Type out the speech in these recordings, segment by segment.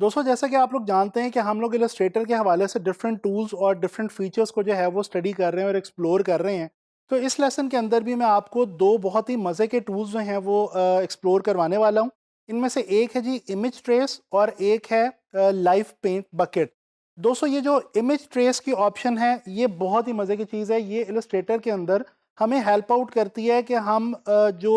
दोस्तों जैसा कि आप लोग जानते हैं कि हम लोग इलस्ट्रेटर के हवाले से डिफरेंट टूल्स और डिफरेंट फीचर्स को जो है वो स्टडी कर रहे हैं और एक्सप्लोर कर रहे हैं। तो इस लेसन के अंदर भी मैं आपको दो बहुत ही मज़े के टूल्स जो हैं वो एक्सप्लोर करवाने वाला हूं। इनमें से एक है जी इमेज ट्रेस और एक है लाइव पेंट बकेट। दोस्तों ये जो इमेज ट्रेस की ऑप्शन है ये बहुत ही मज़े की चीज़ है। ये इलस्ट्रेटर के अंदर हमें हेल्प आउट करती है कि हम जो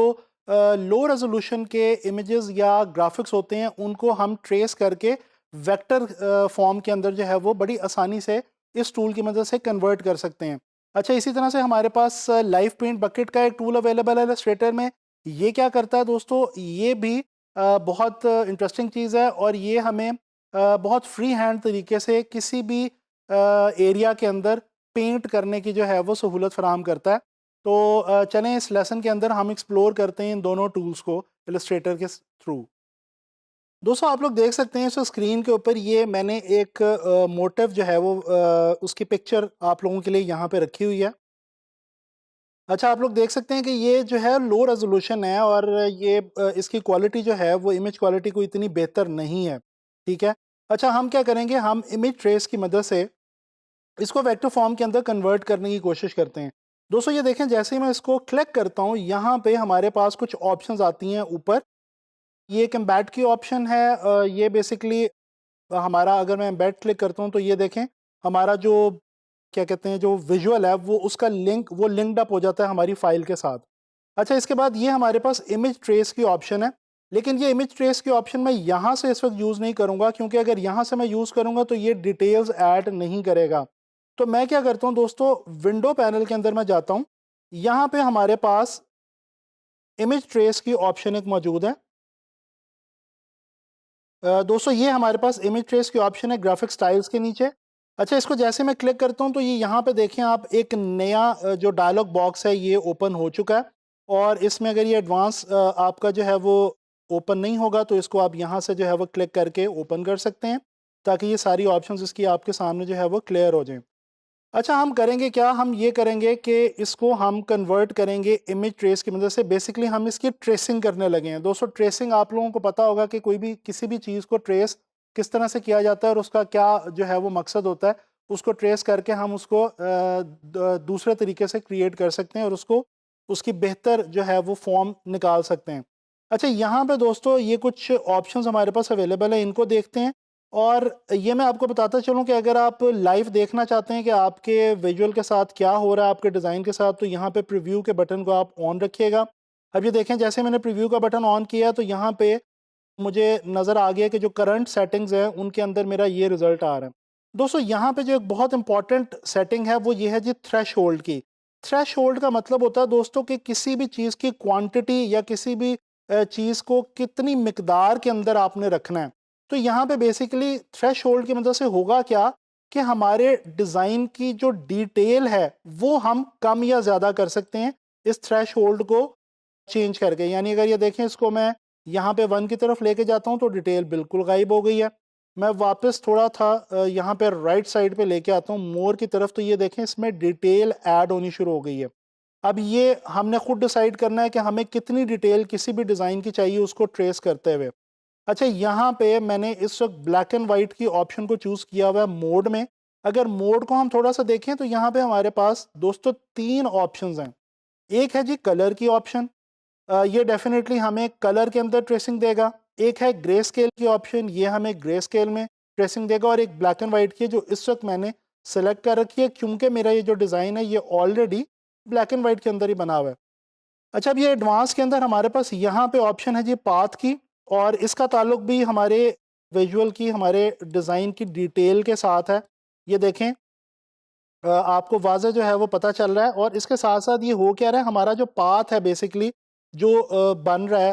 लो रेजोल्यूशन के इमेजेस या ग्राफिक्स होते हैं उनको हम ट्रेस करके वेक्टर फॉर्म के अंदर जो है वो बड़ी आसानी से इस टूल की मदद से कन्वर्ट कर सकते हैं। अच्छा, इसी तरह से हमारे पास लाइव पेंट बकेट का एक टूल अवेलेबल है इलस्ट्रेटर में। ये क्या करता है दोस्तों, ये भी बहुत इंटरेस्टिंग चीज़ है और ये हमें बहुत फ्री हैंड तरीके से किसी भी एरिया के अंदर पेंट करने की जो है वो सहूलत फराहम करता है। तो चलें इस लेसन के अंदर हम एक्सप्लोर करते हैं इन दोनों टूल्स को इलस्ट्रेटर के थ्रू। दोस्तों आप लोग देख सकते हैं इस स्क्रीन के ऊपर ये मैंने एक मोटिव जो है वो उसकी पिक्चर आप लोगों के लिए यहाँ पे रखी हुई है। अच्छा, आप लोग देख सकते हैं कि ये जो है लो रेजोल्यूशन है और ये इसकी क्वालिटी जो है वो इमेज क्वालिटी को इतनी बेहतर नहीं है। ठीक है। अच्छा, हम क्या करेंगे, हम इमेज ट्रेस की मदद से इसको वेक्टर फॉर्म के अंदर कन्वर्ट करने की कोशिश करते हैं। दोस्तों ये देखें, जैसे ही मैं इसको क्लिक करता हूँ यहाँ पे हमारे पास कुछ ऑप्शंस आती हैं ऊपर। ये एक एम्बेड की ऑप्शन है। ये बेसिकली हमारा, अगर मैं एम्बेड क्लिक करता हूँ तो ये देखें हमारा जो क्या कहते हैं जो विजुअल है वो उसका लिंक वो लिंक्ड अप हो जाता है हमारी फाइल के साथ। अच्छा, इसके बाद ये हमारे पास इमेज ट्रेस की ऑप्शन है। लेकिन ये इमेज ट्रेस की ऑप्शन मैं यहाँ से इस वक्त यूज़ नहीं करूँगा, क्योंकि अगर यहाँ से मैं यूज़ करूँगा तो ये डिटेल्स ऐड नहीं करेगा। तो मैं क्या करता हूँ दोस्तों, विंडो पैनल के अंदर मैं जाता हूँ। यहाँ पे हमारे पास इमेज ट्रेस की ऑप्शन एक मौजूद है। दोस्तों ये हमारे पास इमेज ट्रेस की ऑप्शन है ग्राफिक स्टाइल्स के नीचे। अच्छा, इसको जैसे मैं क्लिक करता हूँ तो ये यहाँ पे देखें आप, एक नया जो डायलॉग बॉक्स है ये ओपन हो चुका है। और इसमें अगर ये एडवांस आपका जो है वो ओपन नहीं होगा तो इसको आप यहाँ से जो है वो क्लिक करके ओपन कर सकते हैं, ताकि ये सारी ऑप्शंस इसकी आपके सामने जो है वो क्लियर हो जाएं। अच्छा, हम करेंगे क्या, हम ये करेंगे कि इसको हम कन्वर्ट करेंगे इमेज ट्रेस की मदद से। बेसिकली हम इसकी ट्रेसिंग करने लगे हैं। दोस्तों ट्रेसिंग आप लोगों को पता होगा कि कोई भी किसी भी चीज़ को ट्रेस किस तरह से किया जाता है और उसका क्या जो है वो मकसद होता है। उसको ट्रेस करके हम उसको दूसरे तरीके से क्रिएट कर सकते हैं और उसको उसकी बेहतर जो है वो फॉर्म निकाल सकते हैं। अच्छा, यहाँ पे दोस्तों ये कुछ ऑप्शंस हमारे पास अवेलेबल है, इनको देखते हैं। और ये मैं आपको बताता चलूँ कि अगर आप लाइव देखना चाहते हैं कि आपके विजुअल के साथ क्या हो रहा है आपके डिज़ाइन के साथ, तो यहाँ पे प्रीव्यू के बटन को आप ऑन रखिएगा। अब ये देखें, जैसे मैंने प्रीव्यू का बटन ऑन किया तो यहाँ पे मुझे नज़र आ गया कि जो करंट सेटिंग्स हैं उनके अंदर मेरा ये रिज़ल्ट आ रहा है। दोस्तों यहाँ पे जो एक बहुत इंपॉर्टेंट सेटिंग है वो ये है जी थ्रेशोल्ड की। थ्रेशोल्ड का मतलब होता है दोस्तों कि किसी भी चीज़ की क्वांटिटी या किसी भी चीज़ को कितनी मिकदार के अंदर आपने रखना है। तो यहाँ पे बेसिकली थ्रेशोल्ड की मदद से होगा क्या कि हमारे डिज़ाइन की जो डिटेल है वो हम कम या ज़्यादा कर सकते हैं इस थ्रेशोल्ड को चेंज करके। यानी अगर ये देखें, इसको मैं यहाँ पे 1 की तरफ लेके जाता हूँ तो डिटेल बिल्कुल गायब हो गई है। मैं वापस थोड़ा था यहाँ पे राइट साइड पे लेके आता हूँ मोर की तरफ, तो ये देखें इसमें डिटेल ऐड होनी शुरू हो गई है। अब ये हमने खुद डिसाइड करना है कि हमें कितनी डिटेल किसी भी डिज़ाइन की चाहिए उसको ट्रेस करते हुए। अच्छा, यहाँ पे मैंने इस वक्त ब्लैक एंड वाइट की ऑप्शन को चूज़ किया हुआ है मोड में। अगर मोड को हम थोड़ा सा देखें तो यहाँ पे हमारे पास दोस्तों 3 ऑप्शंस हैं। एक है जी कलर की ऑप्शन, ये डेफिनेटली हमें कलर के अंदर ट्रेसिंग देगा। एक है ग्रे स्केल की ऑप्शन, ये हमें ग्रे स्केल में ट्रेसिंग देगा। और एक ब्लैक एंड वाइट की है जो इस वक्त मैंने सेलेक्ट कर रखी है, क्योंकि मेरा ये जो डिज़ाइन है ये ऑलरेडी ब्लैक एंड वाइट के अंदर ही बना हुआ है। अच्छा, अब ये एडवांस के अंदर हमारे पास यहाँ पे ऑप्शन है जी पाथ की, और इसका ताल्लुक भी हमारे विजुअल की, हमारे डिज़ाइन की डिटेल के साथ है। ये देखें, आपको वाज़ह जो है वो पता चल रहा है। और इसके साथ साथ ये हो क्या रहा है, हमारा जो पाथ है बेसिकली जो बन रहा है,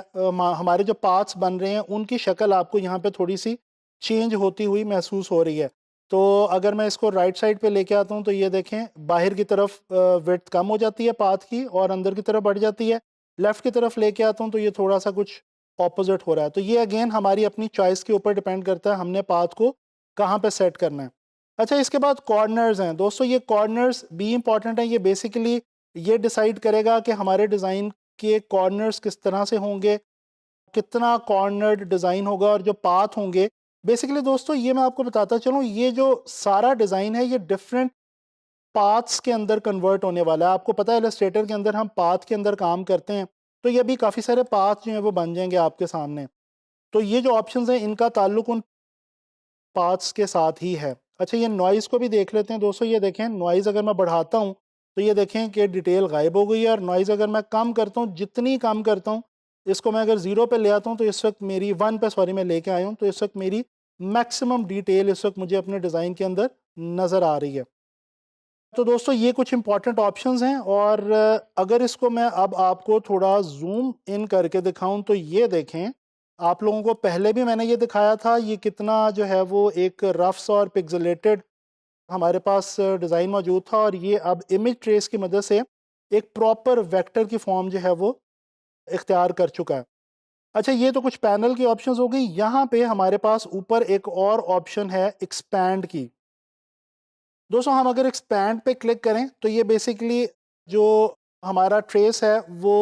हमारे जो पाथ्स बन रहे हैं उनकी शक्ल आपको यहाँ पे थोड़ी सी चेंज होती हुई महसूस हो रही है। तो अगर मैं इसको राइट साइड पे लेके आता हूँ तो ये देखें, बाहर की तरफ विड्थ कम हो जाती है पाथ की और अंदर की तरफ बढ़ जाती है। लेफ़्ट की तरफ लेके आता हूँ तो ये थोड़ा सा कुछ ऑपोजिट हो रहा है। तो ये अगेन हमारी अपनी चॉइस के ऊपर डिपेंड करता है हमने पाथ को कहाँ पे सेट करना है। अच्छा, इसके बाद कॉर्नर्स हैं दोस्तों। ये कॉर्नर्स भी इंपॉर्टेंट हैं। ये बेसिकली ये डिसाइड करेगा कि हमारे डिज़ाइन के कॉर्नर्स किस तरह से होंगे, कितना कॉर्नर्ड डिज़ाइन होगा, और जो पाथ होंगे बेसिकली दोस्तों ये मैं आपको बताता चलूँ, ये जो सारा डिज़ाइन है ये डिफरेंट पाथ्स के अंदर कन्वर्ट होने वाला है। आपको पता है इलस्ट्रेटर के अंदर हम पाथ के अंदर काम करते हैं, तो ये अभी काफ़ी सारे पाथ जो हैं वो बन जाएंगे आपके सामने। तो ये जो ऑप्शंस हैं इनका ताल्लुक उन पाथ्स के साथ ही है। अच्छा, ये नॉइज़ को भी देख लेते हैं दोस्तों। ये देखें, नॉइज़ अगर मैं बढ़ाता हूँ तो ये देखें कि डिटेल गायब हो गई है, और नॉइज़ अगर मैं कम करता हूँ, जितनी कम करता हूँ, इसको मैं अगर 0 पे ले आता हूँ तो इस वक्त मेरी 1 पे सॉरी मैं लेके आया हूँ, तो इस वक्त मेरी मैक्सिमम डिटेल इस वक्त मुझे अपने डिज़ाइन के अंदर नज़र आ रही है। तो दोस्तों ये कुछ इंपॉर्टेंट ऑप्शंस हैं, और अगर इसको मैं अब आपको थोड़ा जूम इन करके दिखाऊं तो ये देखें, आप लोगों को पहले भी मैंने ये दिखाया था, ये कितना जो है वो एक रफ्स और पिक्सेलेटेड हमारे पास डिज़ाइन मौजूद था, और ये अब इमेज ट्रेस की मदद से एक प्रॉपर वेक्टर की फॉर्म जो है वो इख्तियार कर चुका है। अच्छा, ये तो कुछ पैनल की ऑप्शंस हो गई। यहाँ पे हमारे पास ऊपर एक और ऑप्शन है एक्सपैंड की। दोस्तों हम अगर एक्सपैंड पे क्लिक करें तो ये बेसिकली जो हमारा ट्रेस है वो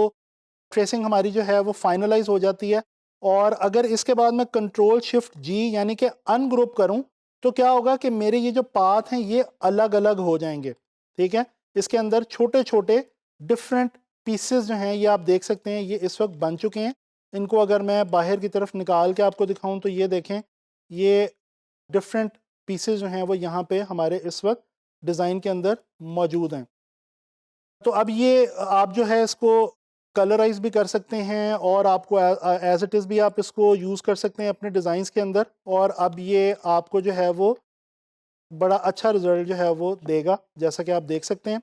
ट्रेसिंग हमारी जो है वो फाइनलाइज हो जाती है। और अगर इसके बाद मैं कंट्रोल शिफ्ट जी यानी कि अनग्रुप करूं तो क्या होगा कि मेरे ये जो पाथ हैं ये अलग अलग हो जाएंगे। ठीक है, इसके अंदर छोटे छोटे डिफरेंट पीसेस जो हैं ये आप देख सकते हैं, ये इस वक्त बन चुके हैं। इनको अगर मैं बाहर की तरफ निकाल के आपको दिखाऊं तो ये देखें, ये डिफरेंट पीसेस जो हैं वो यहाँ पे हमारे इस वक्त डिज़ाइन के अंदर मौजूद हैं। तो अब ये आप जो है इसको कलराइज भी कर सकते हैं, और आपको एज इट इज़ भी आप इसको यूज़ कर सकते हैं अपने डिज़ाइंस के अंदर, और अब ये आपको जो है वो बड़ा अच्छा रिजल्ट जो है वो देगा, जैसा कि आप देख सकते हैं।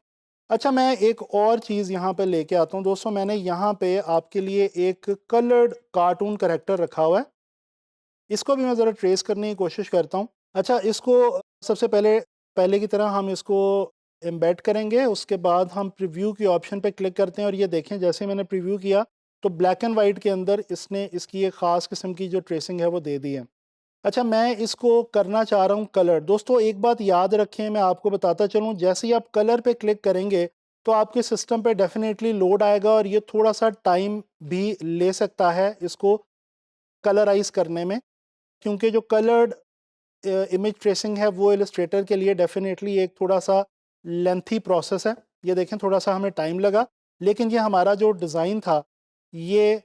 अच्छा, मैं एक और चीज़ यहाँ पे लेके आता हूँ दोस्तों। मैंने यहाँ पे आपके लिए एक कलर्ड कार्टून करेक्टर रखा हुआ है, इसको भी मैं ज़रा ट्रेस करने की कोशिश करता हूँ। अच्छा, इसको सबसे पहले पहले की तरह हम इसको एम्बेड करेंगे, उसके बाद हम प्रीव्यू की ऑप्शन पे क्लिक करते हैं, और ये देखें जैसे मैंने प्रीव्यू किया तो ब्लैक एंड वाइट के अंदर इसने इसकी एक ख़ास किस्म की जो ट्रेसिंग है वो दे दी है। अच्छा, मैं इसको करना चाह रहा हूँ कलर। दोस्तों एक बात याद रखें, मैं आपको बताता चलूँ, जैसे ही आप कलर पे क्लिक करेंगे तो आपके सिस्टम पे डेफिनेटली लोड आएगा, और ये थोड़ा सा टाइम भी ले सकता है इसको कलराइज करने में, क्योंकि जो कलर्ड इमेज ट्रेसिंग है वो इलस्ट्रेटर के लिए डेफिनेटली एक थोड़ा सा लेंथी प्रोसेस है। ये देखें थोड़ा सा हमें टाइम लगा, लेकिन ये हमारा जो डिज़ाइन था, ये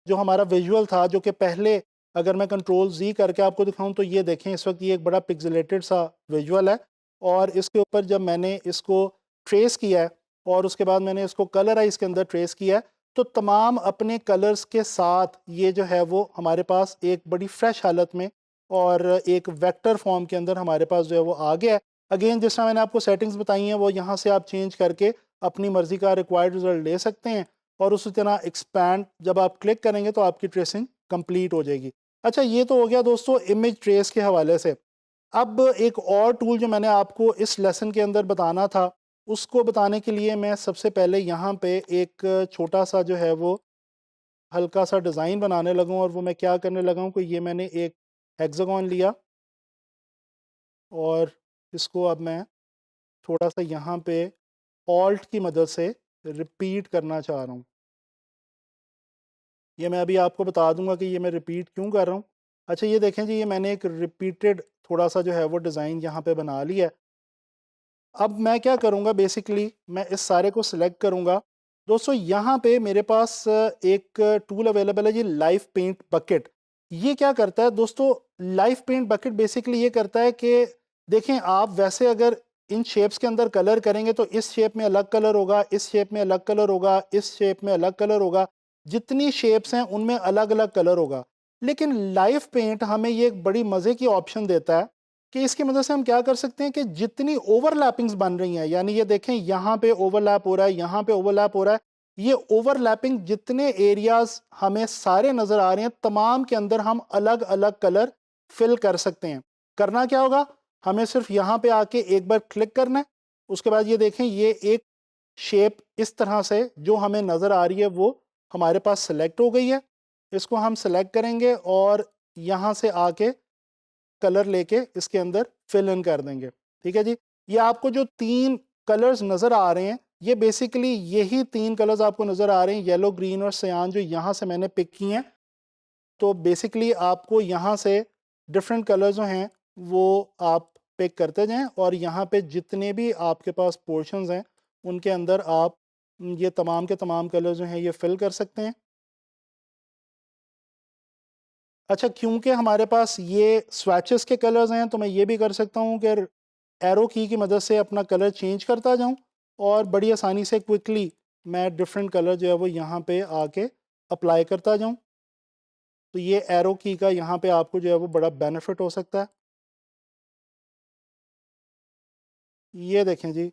जो हमारा विजुअल था, जो कि पहले अगर मैं कंट्रोल जी करके आपको दिखाऊं तो ये देखें इस वक्त ये एक बड़ा पिक्सेलेटेड सा विजुअल है, और इसके ऊपर जब मैंने इसको ट्रेस किया है और उसके बाद मैंने इसको कलराइज के अंदर ट्रेस किया है, तो तमाम अपने कलर्स के साथ ये जो है वो हमारे पास एक बड़ी फ्रेश हालत में और एक वेक्टर फॉर्म के अंदर हमारे पास जो है वो आ गया है। अगेन जिस तरह मैंने आपको सेटिंग्स बताई हैं वो यहाँ से आप चेंज करके अपनी मर्ज़ी का रिक्वायर्ड रिजल्ट ले सकते हैं, और उसी तरह एक्सपैंड जब आप क्लिक करेंगे तो आपकी ट्रेसिंग कंप्लीट हो जाएगी। अच्छा, ये तो हो गया दोस्तों इमेज ट्रेस के हवाले से। अब एक और टूल जो मैंने आपको इस लेसन के अंदर बताना था, उसको बताने के लिए मैं सबसे पहले यहाँ पे एक छोटा सा जो है वो हल्का सा डिज़ाइन बनाने लगा हूँ, और वो मैं क्या करने लगा हूँ कि ये मैंने एक हेक्सागोन लिया, और इसको अब मैं थोड़ा सा यहाँ पे ऑल्ट की मदद से रिपीट करना चाह रहा हूँ। ये मैं अभी आपको बता दूंगा कि ये मैं रिपीट क्यों कर रहा हूँ। अच्छा, ये देखें जी, ये मैंने एक रिपीटेड थोड़ा सा जो है वो डिज़ाइन यहाँ पे बना लिया है। अब मैं क्या करूँगा, बेसिकली मैं इस सारे को सिलेक्ट करूँगा। दोस्तों यहाँ पे मेरे पास एक टूल अवेलेबल है जी, लाइव पेंट बकेट। ये क्या करता है दोस्तों, लाइव पेंट बकेट बेसिकली ये करता है कि देखें, आप वैसे अगर इन शेप्स के अंदर कलर करेंगे तो इस शेप में अलग कलर होगा, इस शेप में अलग कलर होगा, इस शेप में अलग कलर होगा, जितनी शेप्स हैं उनमें अलग अलग कलर होगा। लेकिन लाइव पेंट हमें ये एक बड़ी मज़े की ऑप्शन देता है कि इसकी मदद से हम क्या कर सकते हैं कि जितनी ओवरलैपिंग्स बन रही हैं, यानी ये देखें यहाँ पे ओवरलैप हो रहा है, यहाँ पे ओवरलैप हो रहा है, ये ओवरलैपिंग जितने एरियाज हमें सारे नज़र आ रहे हैं, तमाम के अंदर हम अलग अलग कलर फिल कर सकते हैं। करना क्या होगा, हमें सिर्फ यहाँ पे आके एक बार क्लिक करना है। उसके बाद ये देखें, ये एक शेप इस तरह से जो हमें नज़र आ रही है वो हमारे पास सेलेक्ट हो गई है। इसको हम सेलेक्ट करेंगे और यहाँ से आके कलर लेके इसके अंदर फिल इन कर देंगे। ठीक है जी, ये आपको जो 3 कलर्स नज़र आ रहे हैं, ये बेसिकली यही 3 कलर्स आपको नज़र आ रहे हैं, येलो, ग्रीन और सयान, जो यहाँ से मैंने पिक किए हैं। तो बेसिकली आपको यहाँ से डिफरेंट कलर जो हैं वो आप पिक करते जाएं और यहाँ पे जितने भी आपके पास पोर्शंस हैं उनके अंदर आप ये तमाम के तमाम कलर जो हैं ये फिल कर सकते हैं। अच्छा, क्योंकि हमारे पास ये स्वैचेस के कलर्स हैं तो मैं ये भी कर सकता हूँ कि एरो की मदद से अपना कलर चेंज करता जाऊँ और बड़ी आसानी से क्विकली मैं डिफरेंट कलर जो है वो यहाँ पे आके अप्लाई करता जाऊँ। तो ये एरो की का यहाँ पे आपको जो है वो बड़ा बेनिफिट हो सकता है। ये देखें जी,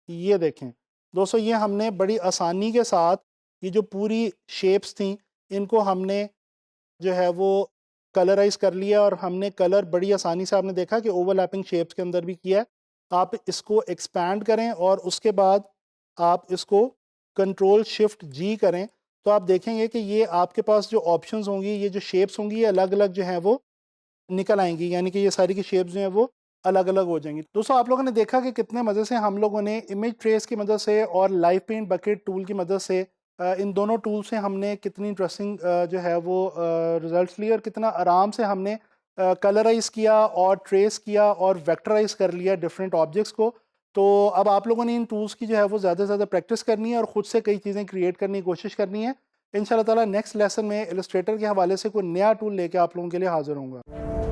ये देखें दोस्तों, ये हमने बड़ी आसानी के साथ ये जो पूरी शेप्स थी इनको हमने जो है वो कलराइज कर लिया और हमने कलर बड़ी आसानी से, आपने देखा कि ओवरलैपिंग शेप्स के अंदर भी किया है। आप इसको एक्सपैंड करें और उसके बाद आप इसको कंट्रोल शिफ्ट जी करें तो आप देखेंगे कि ये आपके पास जो ऑप्शंस होंगी, ये जो शेप्स होंगी, ये अलग अलग जो हैं वो निकल आएंगी, यानी कि ये सारी की शेप्स जो हैं वो अलग अलग हो जाएंगी। दोस्तों, आप लोगों ने देखा कि कितने मज़े से हम लोगों ने इमेज ट्रेस की मदद से और लाइव पेंट बकेट टूल की मदद से इन दोनों टूल से हमने कितनी इंटरेस्टिंग जो है वो रिजल्ट्स लिए और कितना आराम से हमने कलराइज किया और ट्रेस किया और वेक्टराइज कर लिया डिफरेंट ऑब्जेक्ट्स को। तो अब आप लोगों ने इन टूल्स की जो है वो ज़्यादा से ज़्यादा प्रैक्टिस करनी है और ख़ुद से कई चीज़ें क्रिएट करने की कोशिश करनी है। इंशाल्लाह ताला नेक्स्ट लेसन में इलस्ट्रेटर के हवाले से कोई नया टूल लेके आप लोगों के लिए हाजिर होऊंगा।